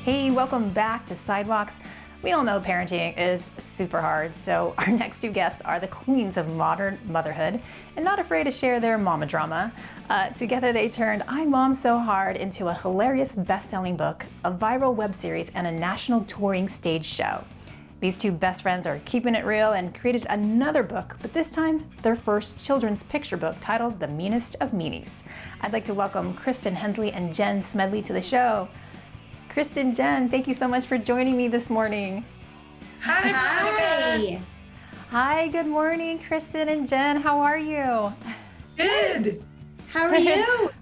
Hey, welcome back to Sidewalks. We all know parenting is super hard, so our next two guests are the queens of modern motherhood and not afraid to share their mama drama. Together they turned I Mom So Hard into a hilarious best-selling book, a viral web series, and a national touring stage show. These two best friends are keeping it real and created another book, but this time their first children's picture book titled The Meanest of Meanies. I'd like to welcome Kristin Hensley and Jen Smedley to the show. Kristin, Jen, thank you so much for joining me this morning. Hi, Veronica. Hi, good morning, Kristin and Jen. How are you? Good. How are you?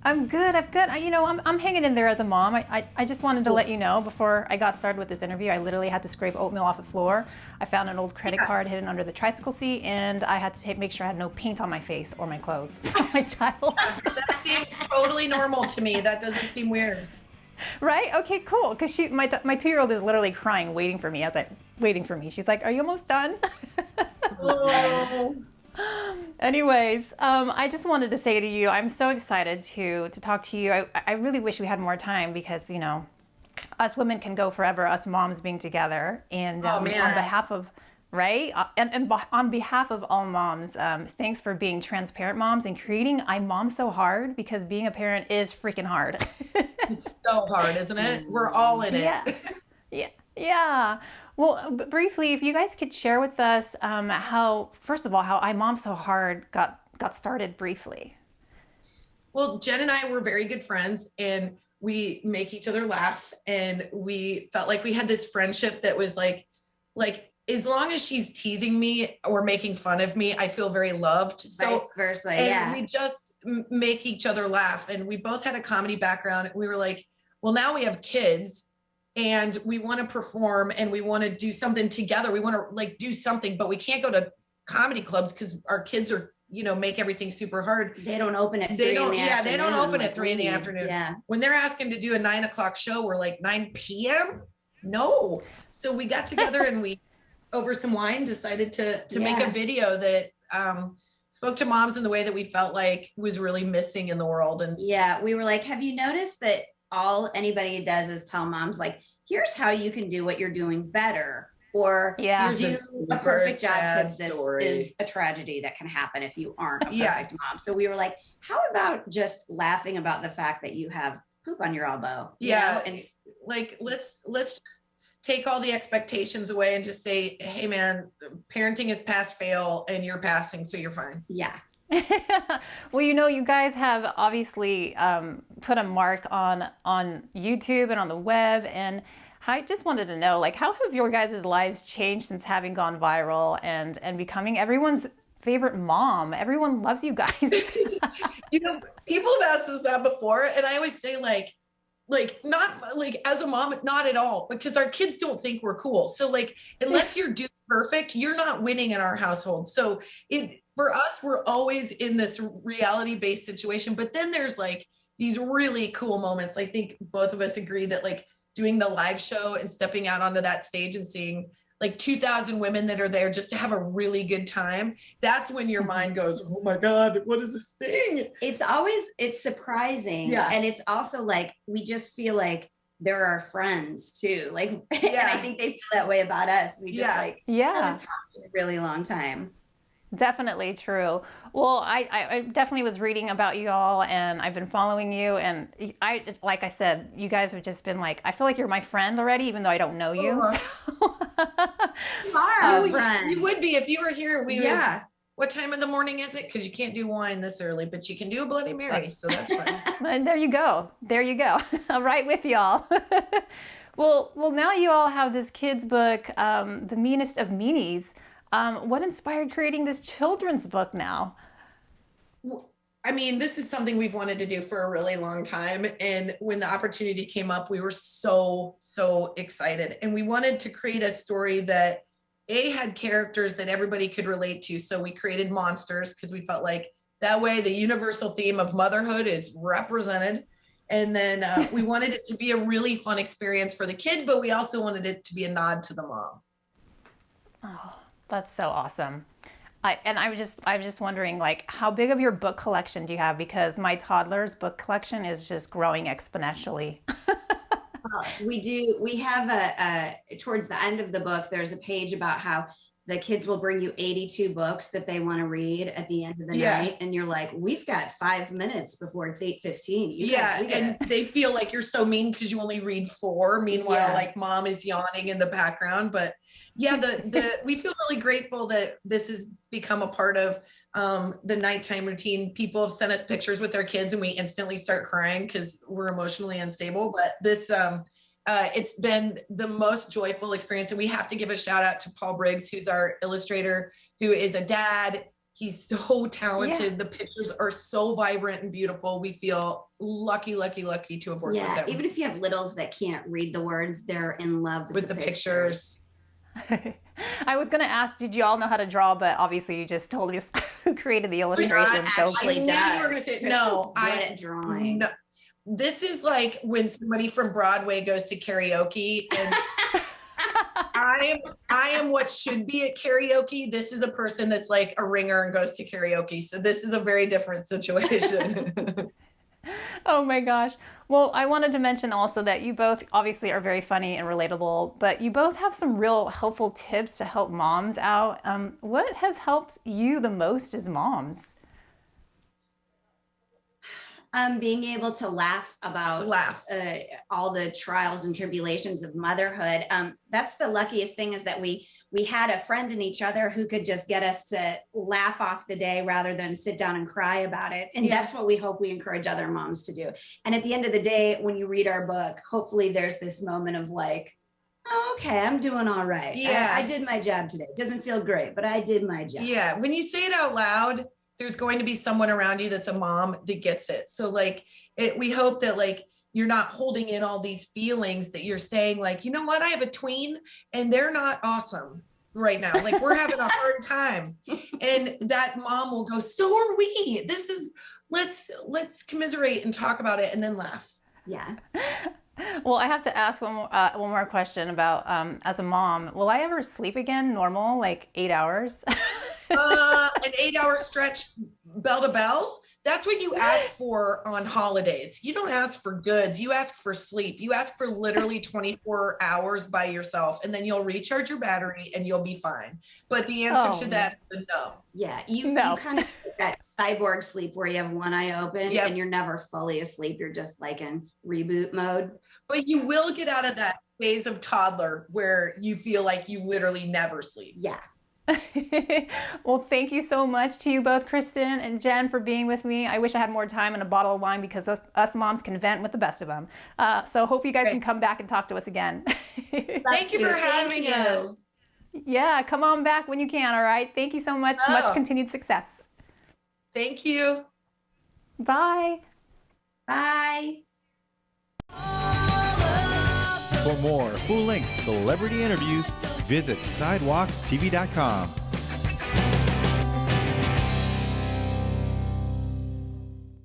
I'm good. I'm hanging in there as a mom. I just wanted to let you know before I got started with this interview, I literally had to scrape oatmeal off the floor. I found an old credit card hidden under the tricycle seat, and I had to make sure I had no paint on my face or my clothes for my child. That seems totally normal to me. That doesn't seem weird. Right? Okay, cool. Because my 2-year-old is literally crying, waiting for me. She's like, "Are you almost done?" Oh. Anyways, I just wanted to say to you, I'm so excited to talk to you. I really wish we had more time because, you know, us women can go forever, us moms being together. And on behalf of, right? And on behalf of all moms, thanks for being transparent moms and creating I Mom So Hard, because being a parent is freaking hard. It's so hard, isn't it? We're all in it. Yeah. Well, briefly, if you guys could share with us how I Mom So Hard got started briefly. Well, Jen and I were very good friends, and we make each other laugh, and we felt like we had this friendship that was like as long as she's teasing me or making fun of me, I feel very loved. So vice versa, and we just make each other laugh. And we both had a comedy background. And we were like, well, now we have kids and we want to perform and we want to do something together. We want to like do something, but we can't go to comedy clubs because our kids are, you know, make everything super hard. They don't open at 3 in the afternoon. Yeah, they don't open at 3 in the afternoon. Yeah. When they're asking to do a 9 o'clock show, we're like 9 p.m. No. So we got together and we, over some wine, decided to make a video that spoke to moms in the way that we felt like was really missing in the world. And we were like, have you noticed that all anybody does is tell moms, like, here's how you can do what you're doing better, or do a perfect job, because this is a tragedy that can happen if you aren't a perfect mom. So we were like, how about just laughing about the fact that you have poop on your elbow? You know? And like, let's just take all the expectations away and just say, hey man, parenting is pass fail and you're passing, so you're fine. Yeah. Well, you know, you guys have obviously put a mark on YouTube and on the web, and I just wanted to know, like, how have your guys' lives changed since having gone viral and becoming everyone's favorite mom? Everyone loves you guys. You know, people have asked us that before, and I always say not like as a mom, not at all, because our kids don't think we're cool. So like, unless you're doing perfect, you're not winning in our household. So for us, we're always in this reality-based situation, but then there's like these really cool moments. I think both of us agree that like doing the live show and stepping out onto that stage and seeing like 2,000 women that are there just to have a really good time. That's when your mind goes, oh my God, what is this thing? It's surprising. Yeah. And it's also like, we just feel like they're our friends too. Like, and I think they feel that way about us. We just haven't talked in a really long time. Definitely true. Well, I definitely was reading about you all, and I've been following you, and like I said, you guys have just been like, I feel like you're my friend already, even though I don't know you. So. You are a friend. You would be if you were here. We would. What time of the morning is it? Because you can't do wine this early, but you can do a Bloody Mary, so that's fine. And there you go. I'm right with y'all. Well, now you all have this kids book, The Meanest of Meanies. What inspired creating this children's book now? I mean, this is something we've wanted to do for a really long time. And when the opportunity came up, we were so excited. And we wanted to create a story that had characters that everybody could relate to. So we created monsters because we felt like that way the universal theme of motherhood is represented. And then we wanted it to be a really fun experience for the kid, but we also wanted it to be a nod to the mom. Oh, that's so awesome. I was just wondering, like, how big of your book collection do you have? Because my toddler's book collection is just growing exponentially. We have towards the end of the book, there's a page about how the kids will bring you 82 books that they want to read at the end of the night. And you're like, we've got 5 minutes before it's 8:15. And they feel like you're so mean because you only read 4. Meanwhile, like mom is yawning in the background. But we feel really grateful that this has become a part of the nighttime routine. People have sent us pictures with their kids and we instantly start crying because we're emotionally unstable. But this, it's been the most joyful experience. And we have to give a shout out to Paul Briggs, who's our illustrator, who is a dad. He's so talented. The pictures are so vibrant and beautiful. We feel lucky to have worked with them. Even if you have littles that can't read the words, they're in love with the pictures. I was going to ask, did you all know how to draw? But obviously you just told us who created the illustration. So I knew you were going to say, no, I'm good at drawing. No. This is like when somebody from Broadway goes to karaoke and I am what should be at karaoke. This is a person that's like a ringer and goes to karaoke. So this is a very different situation. Oh my gosh. Well, I wanted to mention also that you both obviously are very funny and relatable, but you both have some real helpful tips to help moms out. What has helped you the most as moms? Being able to laugh about all the trials and tribulations of motherhood. That's the luckiest thing, is that we had a friend in each other who could just get us to laugh off the day rather than sit down and cry about it. And that's what we hope we encourage other moms to do. And at the end of the day, when you read our book, hopefully there's this moment of like, oh, okay, I'm doing all right. I did my job today. It doesn't feel great, but I did my job. Yeah. When you say it out loud, there's going to be someone around you that's a mom that gets it. So like we hope that like you're not holding in all these feelings, that you're saying like, you know what, I have a tween and they're not awesome right now. Like we're having a hard time. And that mom will go, so are we. This is, let's commiserate and talk about it and then laugh. Yeah. Well, I have to ask one more question about, as a mom, will I ever sleep again normal, like 8 hours? An 8-hour stretch bell to bell. That's what you ask for on holidays. You don't ask for goods. You ask for sleep. You ask for literally 24 hours by yourself, and then you'll recharge your battery and you'll be fine. But the answer to that is no. Yeah. You kind of get that cyborg sleep where you have one eye open and you're never fully asleep. You're just like in reboot mode. But you will get out of that phase of toddler where you feel like you literally never sleep. Yeah. Well, thank you so much to you both, Kristin and Jen, for being with me. I wish I had more time and a bottle of wine, because us moms can vent with the best of them. So hope you guys can come back and talk to us again. Thank you for having us. Yeah, come on back when you can, all right? Thank you so much. Much continued success. Thank you. Bye. Bye. For more full-length celebrity interviews, visit sidewalkstv.com.